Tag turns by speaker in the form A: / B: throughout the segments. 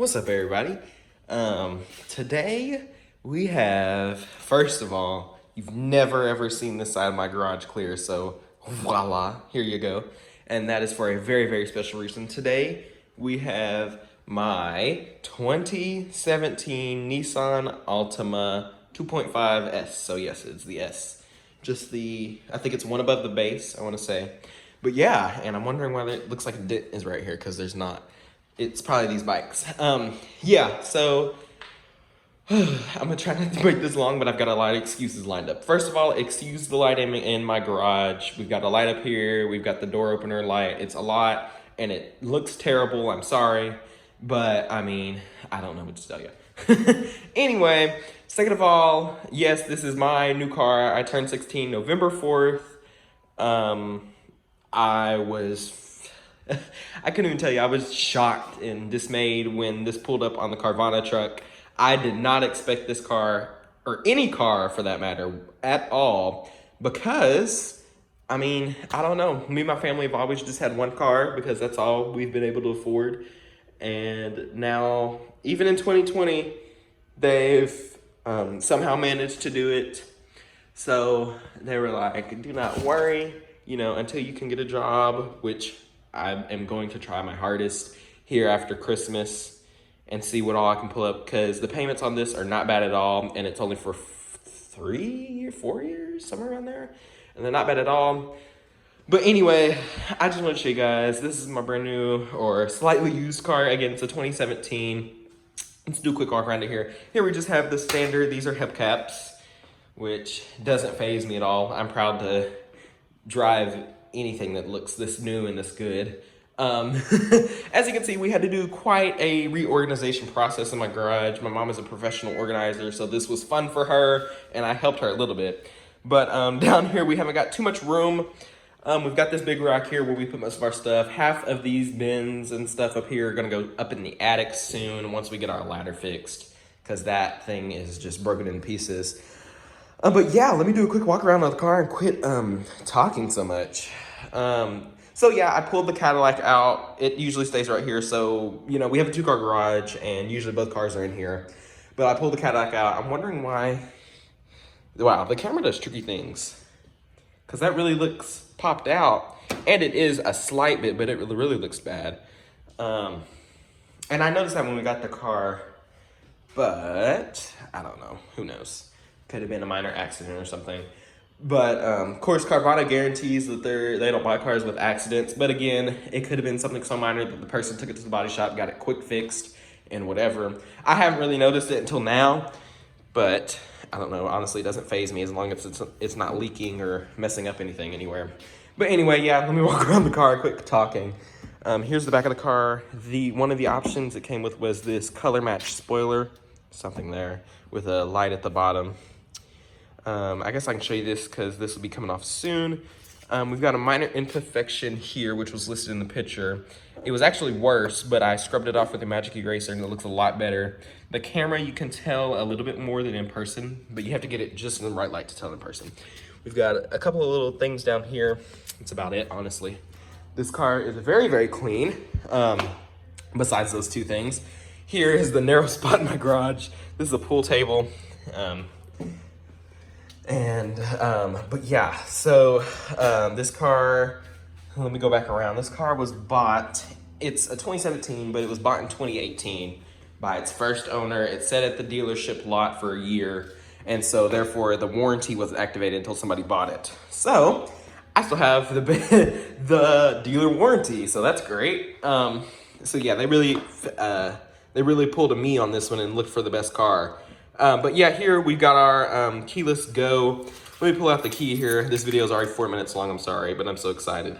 A: What's up, everybody? Today we have, first of all, you've never ever seen this side of my garage clear, so voila, here you go. And that is for a very, very special reason. Today we have my 2017 Nissan Altima 2.5S. So yes, it's the S. Just I think it's one above the base, I want to say. But yeah, and I'm wondering why it looks like a dent is right here, because there's not. It's probably these bikes. Yeah, so I'm gonna try not to make this long, but I've got a lot of excuses lined up. First of all, excuse the light in my garage. We've got a light up here. We've got the door opener light. It's a lot, and it looks terrible. I'm sorry, but I mean, I don't know what to tell you. Anyway, second of all, yes, this is my new car. I turned 16 November 4th. I couldn't even tell you, I was shocked and dismayed when this pulled up on the Carvana truck. I did not expect this car, or any car for that matter, at all, because, I mean, I don't know. Me and my family have always just had one car because that's all we've been able to afford. And now, even in 2020, they've somehow managed to do it. So they were like, do not worry, until you can get a job, which I am going to try my hardest here after Christmas and see what all I can pull up, because the payments on this are not bad at all, and it's only for 4 years, somewhere around there, and they're not bad at all. But anyway, I just want to show you guys, this is my brand new or slightly used car. Again, it's a 2017. Let's do a quick walk around it here. Here we just have the standard, these are hubcaps, which doesn't faze me at all. I'm proud to drive anything that looks this new and this good. As you can see, we had to do quite a reorganization process in my garage. My mom is a professional organizer, so this was fun for her, and I helped her a little bit. But down here, we haven't got too much room. We've got this big rack here where we put most of our stuff. Half of these bins and stuff up here are gonna go up in the attic soon once we get our ladder fixed, because that thing is just broken in pieces. But yeah, let me do a quick walk around of the car and quit talking so much. So yeah, I pulled the Cadillac out. It usually stays right here. So, we have a 2-car garage and usually both cars are in here. But I pulled the Cadillac out. I'm wondering why. Wow, the camera does tricky things, because that really looks popped out. And it is a slight bit, but it really looks bad. And I noticed that when we got the car, but I don't know, who knows? Could have been a minor accident or something. But of course, Carvana guarantees that they don't buy cars with accidents. But again, it could have been something so minor that the person took it to the body shop, got it quick fixed, and whatever. I haven't really noticed it until now, but I don't know. Honestly, it doesn't faze me as long as it's not leaking or messing up anything anywhere. But anyway, yeah, let me walk around the car, quick talking. Here's the back of the car. One of the options it came with was this color match spoiler, something there, with a light at the bottom. I guess I can show you this because this will be coming off soon. We've got a minor imperfection here, which was listed in the picture. It was actually worse, but I scrubbed it off with a magic eraser and it looks a lot better. The camera, you can tell a little bit more than in person, but you have to get it just in the right light to tell in person. We've got a couple of little things down here. That's about it, honestly. This car is very, very clean, besides those two things. Here is the narrow spot in my garage. This is a pool table. But yeah, so this car, let me go back around. This car was bought, it's a 2017, but it was bought in 2018 by its first owner. It sat at the dealership lot for a year, and so therefore the warranty wasn't activated until somebody bought it. So I still have the dealer warranty, so that's great. So yeah, they really pulled a me on this one and looked for the best car. But yeah, here we've got our keyless go. Let me pull out the key here. This video is already 4 minutes long, I'm sorry, but I'm so excited.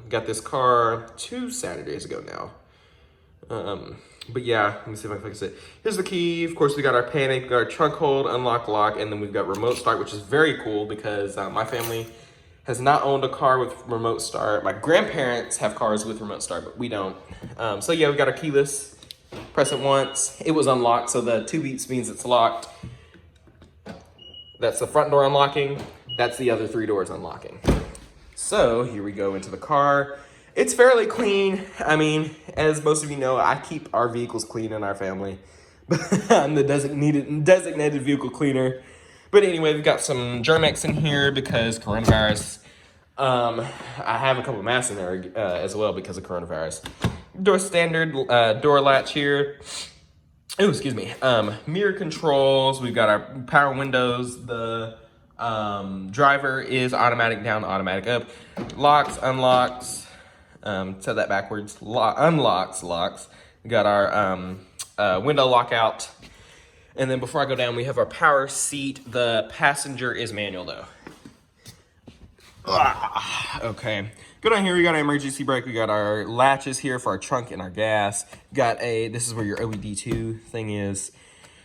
A: Got this car 2 Saturdays ago now. But yeah, let me see if I can fix it. Here's the key. Of course, we got our panic, we got our trunk hold, unlock, lock, and then we've got remote start, which is very cool because my family has not owned a car with remote start. My grandparents have cars with remote start, but we don't. So yeah, we got our keyless. Press it once, it was unlocked, so the 2 beeps means it's locked. That's the front door unlocking, that's the other 3 doors unlocking. So here we go into the car. It's fairly clean. I mean, as most of you know, I keep our vehicles clean in our family. I'm the designated vehicle cleaner. But anyway, we've got some Germex in here because coronavirus. I have a couple of masks in there as well because of coronavirus. Door standard door latch here. Oh, excuse me. Mirror controls. We've got our power windows. The driver is automatic down, automatic up. Locks, unlocks. Said that backwards. Unlocks, locks. We got our window lockout. And then before I go down, we have our power seat. The passenger is manual though. Okay. Go down here, we got our emergency brake. We got our latches here for our trunk and our gas. Got this is where your OBD2 thing is.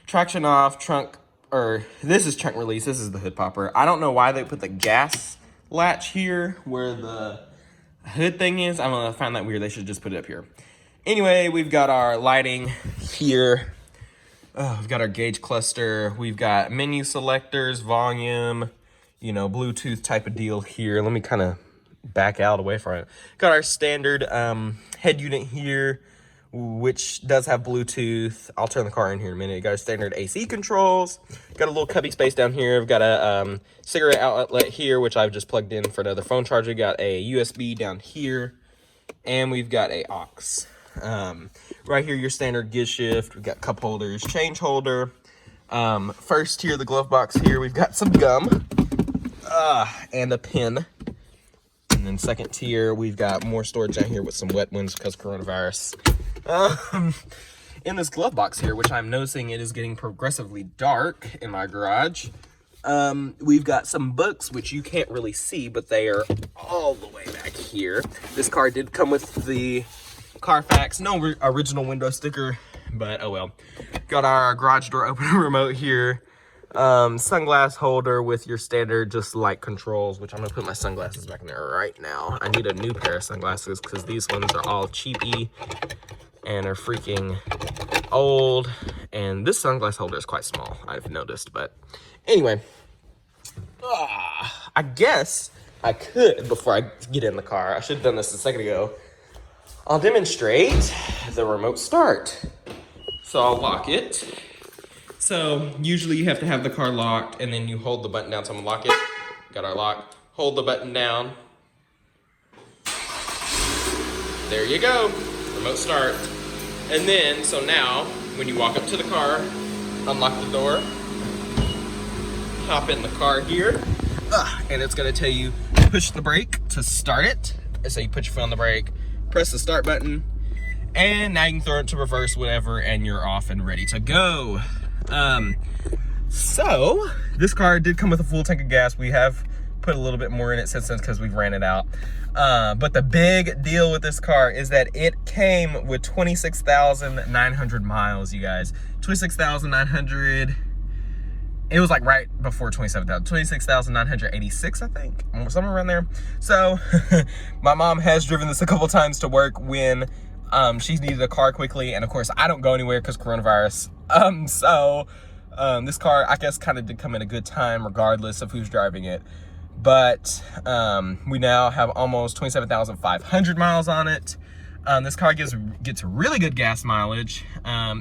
A: Traction off, trunk, or this is trunk release. This is the hood popper. I don't know why they put the gas latch here where the hood thing is. I'm gonna find that weird. They should just put it up here. Anyway, we've got our lighting here. We've got our gauge cluster. We've got menu selectors, volume, you know, Bluetooth type of deal here. Let me kind of back out away from it. Got our standard head unit here, which does have Bluetooth. I'll turn the car in here in a minute. Got our standard AC controls. Got a little cubby space down here. We've got a cigarette outlet here, which I've just plugged in for another phone charger. Got a USB down here, and we've got a aux. Right here, your standard gear shift. We've got cup holders, change holder. First here, the glove box here, we've got some gum and a pen. And then second tier, we've got more storage down here with some wet ones because coronavirus. In this glove box here, which I'm noticing it is getting progressively dark in my garage, we've got some books, which you can't really see, but they are all the way back here. This car did come with the Carfax, no original window sticker, but oh well. Got our garage door opener remote here. Sunglass holder with your standard just light controls, which I'm gonna put my sunglasses back in there right now. I need a new pair of sunglasses because these ones are all cheapy and are freaking old. And this sunglass holder is quite small, I've noticed. But anyway, I guess I could, before I get in the car, I should have done this a second ago, I'll demonstrate the remote start. So I'll lock it. So usually you have to have the car locked and then you hold the button down. So I'm gonna lock it. Got our lock. Hold the button down. There you go. Remote start. And then, so now when you walk up to the car, unlock the door, hop in the car here, and it's gonna tell you push the brake to start it. So you put your foot on the brake, press the start button, and now you can throw it to reverse, whatever, and you're off and ready to go. So this car did come with a full tank of gas. We have put a little bit more in it since then because we've ran it out. But the big deal with this car is that it came with 26,900 miles, you guys. 26,900. It was like right before 27,000, 26,986, I think, somewhere around there. So my mom has driven this a couple times to work when she needed a car quickly. And of course, I don't go anywhere because coronavirus. This car, I guess, kind of did come in a good time regardless of who's driving it. But we now have almost 27,500 miles on it. This car gets really good gas mileage,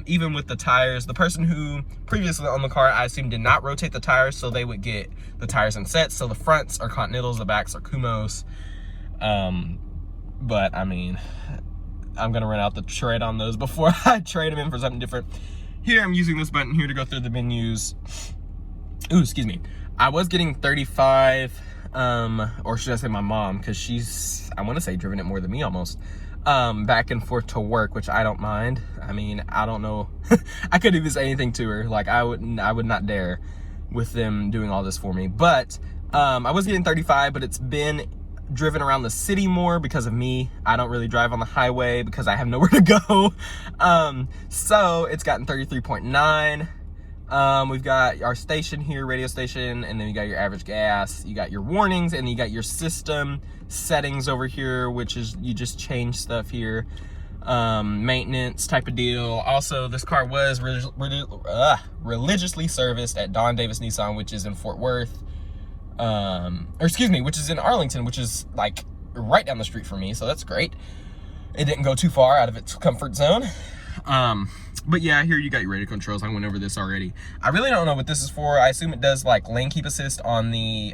A: even with the tires. The person who previously owned the car, I assume, did not rotate the tires, so they would get the tires in sets. So the fronts are Continentals, the backs are Kumos. But I mean, I'm gonna run out the tread on those before I trade them in for something different. Here, I'm using this button here to go through the menus. Ooh, excuse me. I was getting 35, or should I say my mom, because she's, I want to say, driven it more than me almost. Back and forth to work, which I don't mind. I mean, I don't know. I couldn't even say anything to her. Like, I would not dare with them doing all this for me. But I was getting 35, but it's been driven around the city more because of me. I don't really drive on the highway because I have nowhere to go. So it's gotten 33.9. We've got our station here, radio station, and then you got your average gas, you got your warnings, and you got your system settings over here, which is, you just change stuff here. Maintenance type of deal. Also, this car was religiously serviced at Don Davis Nissan, which is in Fort Worth. Or excuse me, which is in Arlington, which is like right down the street from me, so that's great. It didn't go too far out of its comfort zone. But yeah, here you got your radio controls. I went over this already. I really don't know what this is for. I assume it does like lane keep assist on the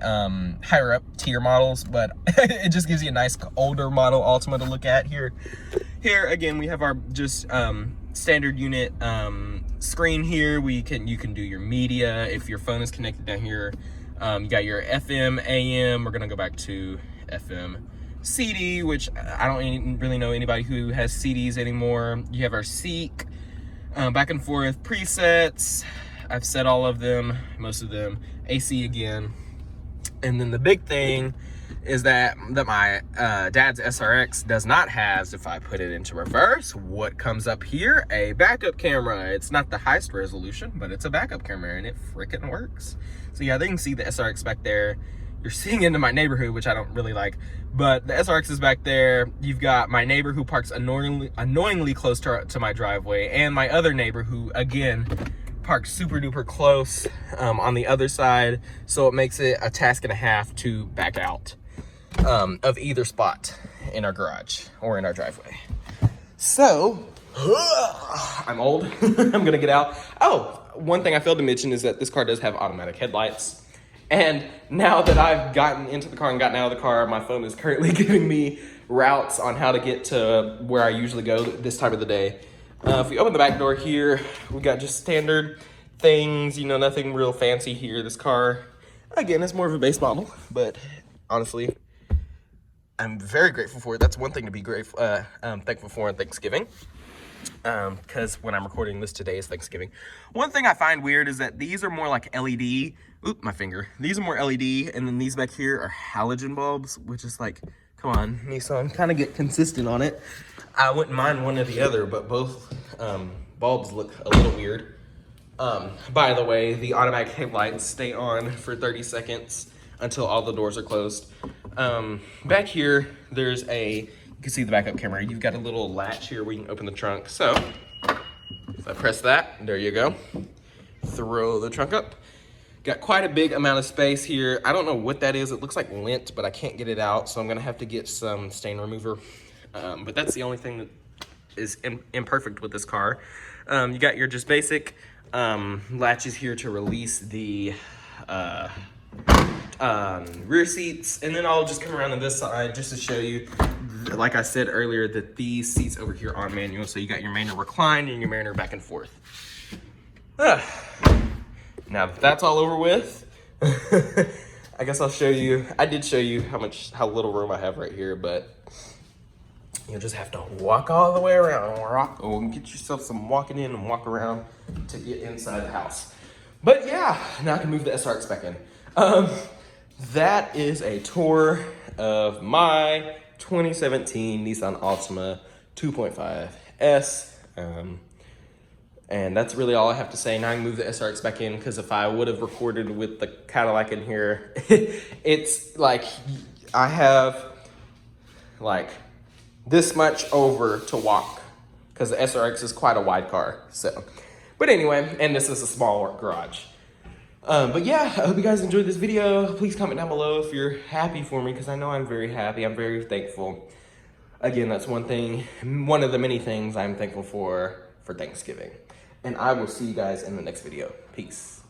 A: higher up tier models, but it just gives you a nice older model Altima to look at here. Here again, we have our just standard unit screen here. You can do your media if your phone is connected down here. You got your FM, AM. We're gonna go back to FM. CD, which I don't really know anybody who has CDs anymore. You have our Seek, back and forth presets. I've set all of them, most of them. AC again. And then the big thing is that my dad's SRX does not have, if I put it into reverse, what comes up here? A backup camera. It's not the highest resolution, but it's a backup camera, and it freaking works. So yeah, they can see the SRX back there. You're seeing into my neighborhood, which I don't really like, but the SRX is back there. You've got my neighbor who parks annoyingly close to my driveway, and my other neighbor who, again, parks super duper close on the other side, so it makes it a task and a half to back out of either spot in our garage or in our driveway. So, I'm old. I'm gonna get out. Oh, one thing I failed to mention is that this car does have automatic headlights. And now that I've gotten into the car and gotten out of the car, my phone is currently giving me routes on how to get to where I usually go this time of the day. If we open the back door here, we got just standard things, you know, nothing real fancy here. This car, again, is more of a base model, but honestly, I'm very grateful for it. That's one thing to be thankful for on Thanksgiving. Because when I'm recording this, today is Thanksgiving. One thing I find weird is that these are more like LED. Oop, my finger. These are more LED, and then these back here are halogen bulbs, which is like, come on, Nissan, kind of get consistent on it. I wouldn't mind one or the other, but both bulbs look a little weird. By the way, the automatic headlights stay on for 30 seconds until all the doors are closed. Back here, there's you can see the backup camera. You've got a little latch here where you can open the trunk. So, if I press that, there you go. Throw the trunk up. Got quite a big amount of space here. I don't know what that is. It looks like lint, but I can't get it out, so I'm gonna have to get some stain remover. But that's the only thing that is imperfect with this car. You got your just basic latches here to release the rear seats, and then I'll just come around to this side just to show you, like I said earlier, that these seats over here are manual. So you got your manual recline and your manual back and forth. Now that that's all over with, I guess I'll show you. I did show you how little room I have right here, but you'll just have to walk all the way around, or get yourself some walking in and walk around to get inside the house. But yeah, now I can move the SRX back in. That is a tour of my 2017 Nissan Altima 2.5S. And that's really all I have to say. Now I can move the SRX back in, because if I would have recorded with the Cadillac in here, it's like I have like this much over to walk, because the SRX is quite a wide car. So, but anyway, and this is a small garage. But yeah, I hope you guys enjoyed this video. Please comment down below if you're happy for me, because I know I'm very happy. I'm very thankful. Again, that's one of the many things I'm thankful for Thanksgiving. And I will see you guys in the next video. Peace.